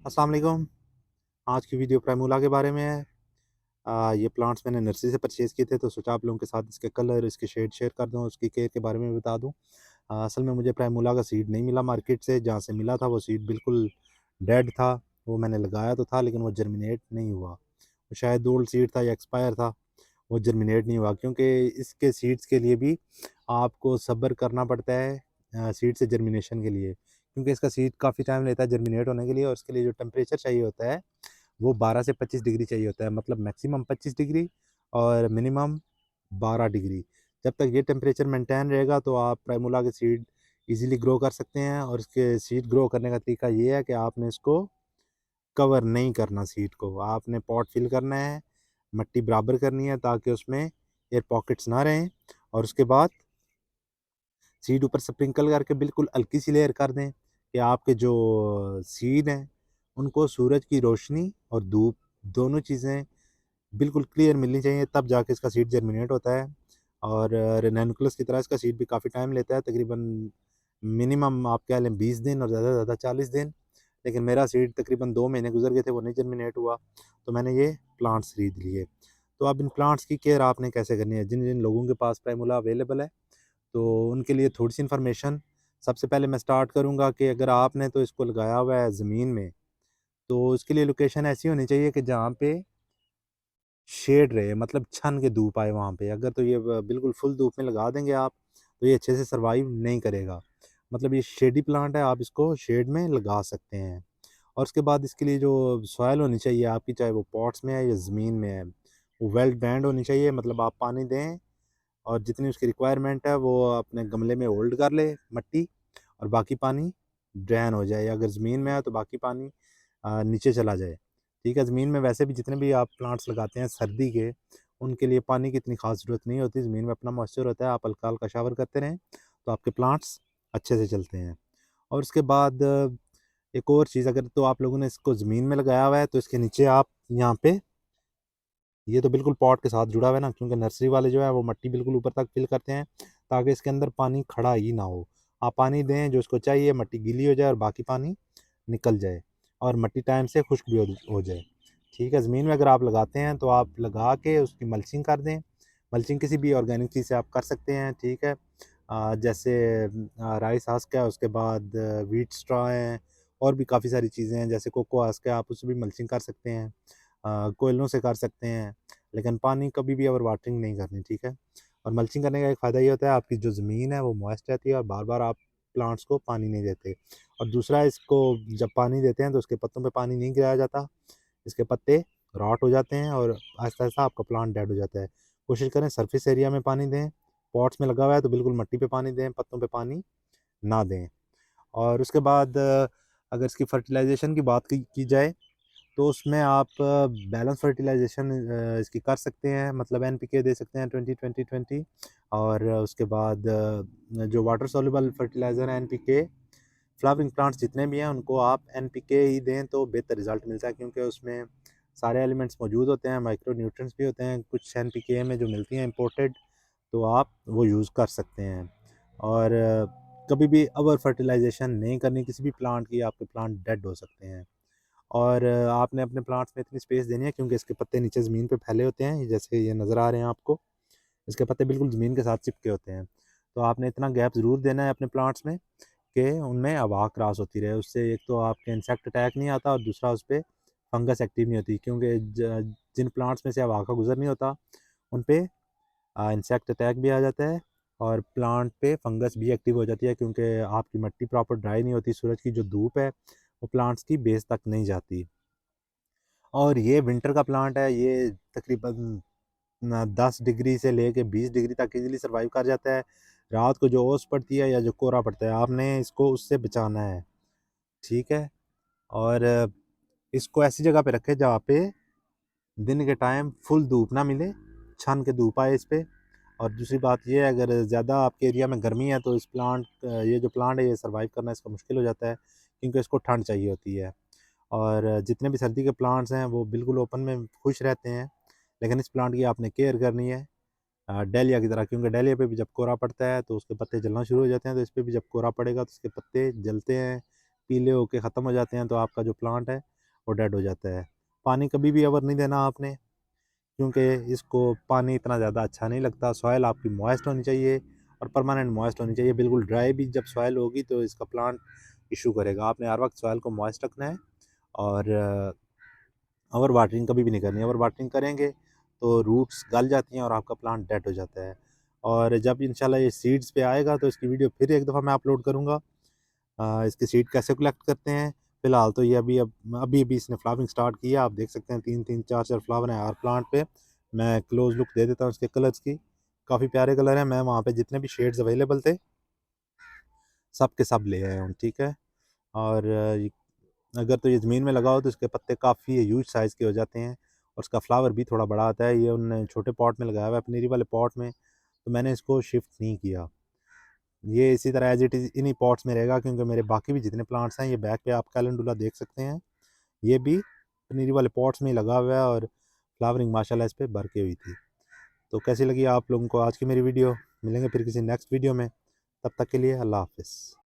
अस्सलाम वालेकुम। आज की वीडियो प्राइमूला के बारे में है। ये प्लांट्स मैंने नर्सरी से परचेज़ किए थे, तो सोचा आप लोगों के साथ इसके कलर, इसके शेड शेयर कर दूँ, उसकी केयर के बारे में भी बता दूँ। असल में मुझे प्राइमूला का सीड नहीं मिला मार्केट से, जहाँ से मिला था वो सीड बिल्कुल डेड था। वो मैंने लगाया तो था लेकिन वो जर्मिनेट नहीं हुआ। वो शायद ओल्ड सीड था या एक्सपायर था, वो जर्मिनेट नहीं हुआ क्योंकि इसके सीड्स के लिए भी आपको सब्र करना पड़ता है सीड से जर्मिनेशन के लिए। क्योंकि इसका सीड काफ़ी टाइम लेता है जर्मिनेट होने के लिए और उसके लिए जो टेम्परेचर चाहिए होता है वो 12 से 25 डिग्री चाहिए होता है, मतलब मैक्सिमम 25 डिग्री और मिनिमम 12 डिग्री। जब तक ये टेम्परेचर मेंटेन रहेगा तो आप प्राइमूला के सीड इजीली ग्रो कर सकते हैं। और इसके सीड ग्रो करने का तरीका ये है कि आपने इसको कवर नहीं करना, सीड को आपने पॉट फिल करना है, मट्टी बराबर करनी है ताकि उसमें एयर पॉकेट्स ना रहें। और उसके बाद सीड ऊपर स्प्रिंकल करके बिल्कुल हल्की सी लेयर कर दें कि आपके जो सीड हैं उनको सूरज की रोशनी और धूप दोनों चीज़ें बिल्कुल क्लियर मिलनी चाहिए, तब जाके इसका सीड जर्मिनेट होता है। और रेनैनुकुलस की तरह इसका सीड भी काफ़ी टाइम लेता है, तकरीबन मिनिमम आप कह लें 20 दिन और ज़्यादा से ज़्यादा 40 दिन। लेकिन मेरा सीड तकरीबन 2 महीने गुजर गए थे, वो नहीं जर्मिनेट हुआ, तो मैंने ये प्लांट्स खरीद लिए। तो अब इन प्लांट्स की केयर आपने कैसे करनी है, जिन जिन लोगों के पास प्राइमूला अवेलेबल है तो उनके लिए थोड़ी सी इन्फॉर्मेशन। सबसे पहले मैं स्टार्ट करूंगा कि अगर आपने तो इसको लगाया हुआ है ज़मीन में, तो इसके लिए लोकेशन ऐसी होनी चाहिए कि जहाँ पे शेड रहे, मतलब छन के धूप आए वहाँ पे। अगर तो ये बिल्कुल फुल धूप में लगा देंगे आप तो ये अच्छे से सरवाइव नहीं करेगा। मतलब ये शेडी प्लांट है, आप इसको शेड में लगा सकते हैं। और उसके बाद इसके लिए जो सॉइल होनी चाहिए आपकी, चाहे वो पॉट्स में है या ज़मीन में है, वो वेल ड्रेन्ड होनी चाहिए। मतलब आप पानी दें और जितनी उसकी रिक्वायरमेंट है वो अपने गमले में होल्ड कर ले मट्टी, और बाकी पानी ड्रेन हो जाए। अगर ज़मीन में है तो बाकी पानी नीचे चला जाए। ठीक है, ज़मीन में वैसे भी जितने भी आप प्लांट्स लगाते हैं सर्दी के, उनके लिए पानी की इतनी ख़ास ज़रूरत नहीं होती। ज़मीन में अपना मॉइस्चर होता है, आप हल्का-हल्का शावर करते रहें तो आपके प्लांट्स अच्छे से चलते हैं। और उसके बाद एक और चीज़, अगर तो आप लोगों ने इसको ज़मीन में लगाया हुआ है तो इसके नीचे आप यहाँ पे, ये तो बिल्कुल पॉट के साथ जुड़ा हुआ है ना, क्योंकि नर्सरी वाले जो है वो मट्टी बिल्कुल ऊपर तक फिल करते हैं ताकि इसके अंदर पानी खड़ा ही ना हो। आप पानी दें जो इसको चाहिए, मट्टी गीली हो जाए और बाकी पानी निकल जाए और मट्टी टाइम से खुश्क भी हो जाए। ठीक है, ज़मीन में अगर आप लगाते हैं तो आप लगा के उसकी मल्चिंग कर दें। मल्चिंग किसी भी ऑर्गेनिक चीज़ से आप कर सकते हैं। ठीक है, जैसे राइस हस्क है, उसके बाद व्हीट स्ट्रॉ है, और भी काफ़ी सारी चीज़ें हैं जैसे कोको हस्क है, आप उससे भी मल्चिंग कर सकते हैं। कोयलों से कर सकते हैं, लेकिन पानी कभी भी ओवर वाटरिंग नहीं करनी। ठीक है, और मल्चिंग करने का एक फ़ायदा ये होता है आपकी जो ज़मीन है वो मॉइस्ट रहती है और बार-बार आप प्लांट्स को पानी नहीं देते। और दूसरा, इसको जब पानी देते हैं तो उसके पत्तों पे पानी नहीं गिराया जाता, इसके पत्ते रॉट हो जाते हैं और आहिस्ता-आहिस्ता आपका प्लांट डेड हो जाता है। कोशिश करें सरफेस एरिया में पानी दें, पॉट्स में लगा हुआ है तो बिल्कुल मिट्टी पे पानी दें, पत्तों पे पानी ना दें। और उसके बाद अगर इसकी फर्टिलाइज़ेशन की बात की जाए तो उसमें आप बैलेंस फर्टिलाइज़ेशन इसकी कर सकते हैं, मतलब एनपीके दे सकते हैं 20-20-20। और उसके बाद जो वाटर सॉल्युबल फर्टिलाइज़र है एनपीके, फ्लावरिंग प्लांट्स जितने भी हैं उनको आप एनपीके ही दें तो बेहतर रिज़ल्ट मिलता है, क्योंकि उसमें सारे एलिमेंट्स मौजूद होते हैं, माइक्रो न्यूट्रिएंट्स भी होते हैं कुछ एनपीके में जो मिलती हैं इंपोर्टेड, तो आप वो यूज़ कर सकते हैं। और कभी भी ओवर फर्टिलाइज़ेशन नहीं करनी किसी भी प्लांट की, आपके प्लांट डेड हो सकते हैं। और आपने अपने प्लांट्स में इतनी स्पेस देनी है क्योंकि इसके पत्ते नीचे ज़मीन पे फैले होते हैं, जैसे ये नज़र आ रहे हैं आपको, इसके पत्ते बिल्कुल ज़मीन के साथ चिपके होते हैं। तो आपने इतना गैप ज़रूर देना है अपने प्लांट्स में कि उनमें हवा क्रॉस होती रहे। उससे एक तो आपके इंसेक्ट अटैक नहीं आता और दूसरा उस पे फंगस एक्टिव नहीं होती, क्योंकि जिन प्लांट्स में से हवा का गुज़र नहीं होता उन पे इंसेक्ट अटैक भी आ जाता है और प्लांट पे फंगस भी एक्टिव हो जाती है, क्योंकि आपकी मिट्टी प्रॉपर ड्राई नहीं होती, सूरज की जो धूप है वो प्लांट्स की बेस तक नहीं जाती। और ये विंटर का प्लांट है, ये तकरीबन 10 डिग्री से लेके 20 डिग्री तक इजीली सर्वाइव कर जाता है। रात को जो ओस पड़ती है या जो कोहरा पड़ता है, आपने इसको उससे बचाना है। ठीक है, और इसको ऐसी जगह पे रखें जहाँ पे दिन के टाइम फुल धूप ना मिले, छन के धूप आए इस पे। और दूसरी बात ये है, अगर ज़्यादा आपके एरिया में गर्मी है तो इस प्लांट ये जो प्लांट है ये सर्वाइव करना इसका मुश्किल हो जाता है, क्योंकि इसको ठंड चाहिए होती है। और जितने भी सर्दी के प्लांट्स हैं वो बिल्कुल ओपन में खुश रहते हैं, लेकिन इस प्लांट की आपने केयर करनी है डहलिया की तरह, क्योंकि डहलिया पे भी जब कोहरा पड़ता है तो उसके पत्ते जलना शुरू हो जाते हैं, तो इस पे भी जब कोहरा पड़ेगा तो उसके पत्ते जलते हैं, पीले होके ख़त्म हो जाते हैं, तो आपका जो प्लांट है वो डेड हो जाता है। पानी कभी भी अवर नहीं देना आपने, क्योंकि इसको पानी इतना ज़्यादा अच्छा नहीं लगता। सॉइल आपकी मॉइस्ट होनी चाहिए और परमानेंट मॉइस्ट होनी चाहिए। बिल्कुल ड्राई भी जब सॉइल होगी तो इसका प्लांट इशू करेगा। आपने हर वक्त सॉइल को मॉइस्ट रखना है और ओवर वाटरिंग कभी भी नहीं करनी है। ओवर वाटरिंग करेंगे तो रूट्स गल जाती हैं और आपका प्लांट डेड हो जाता है। और जब इंशाल्लाह ये सीड्स पे आएगा तो इसकी वीडियो फिर एक दफ़ा मैं अपलोड करूँगा। इसकी सीड कैसे कलेक्ट करते हैं। फ़िलहाल तो ये अभी इसने फ्लावरिंग स्टार्ट किया। आप देख सकते हैं 3-3 4-4 फ्लावर हैं हर प्लांट पे। मैं क्लोज़ लुक दे देता हूँ इसके कलर्स की। काफ़ी प्यारे कलर हैं। मैं वहाँ पे जितने भी शेड्स अवेलेबल थे सब के सब ले आया हूँ, ठीक है। और अगर तो ये ज़मीन में लगाओ तो इसके पत्ते काफ़ी ह्यूज साइज़ के हो जाते हैं और उसका फ्लावर भी थोड़ा बड़ा आता है। ये उन्होंने छोटे पॉट में लगाया हुआ है, पनीरी वाले पॉट में, तो मैंने इसको शिफ्ट नहीं किया। ये इसी तरह एज़ इट इज़ इन्हीं पॉट्स में रहेगा, क्योंकि मेरे बाकी भी जितने प्लांट्स हैं, ये बैक पे आप कैलेंडुला देख सकते हैं, ये भी पनीरी वाले पॉट्स में ही लगा हुआ है और फ्लावरिंग माशाल्लाह इस पे भर के हुई थी। तो कैसी लगी आप लोगों को आज की मेरी वीडियो? मिलेंगे फिर किसी नेक्स्ट वीडियो में, तब तक के लिए अल्लाह हाफ़िज़।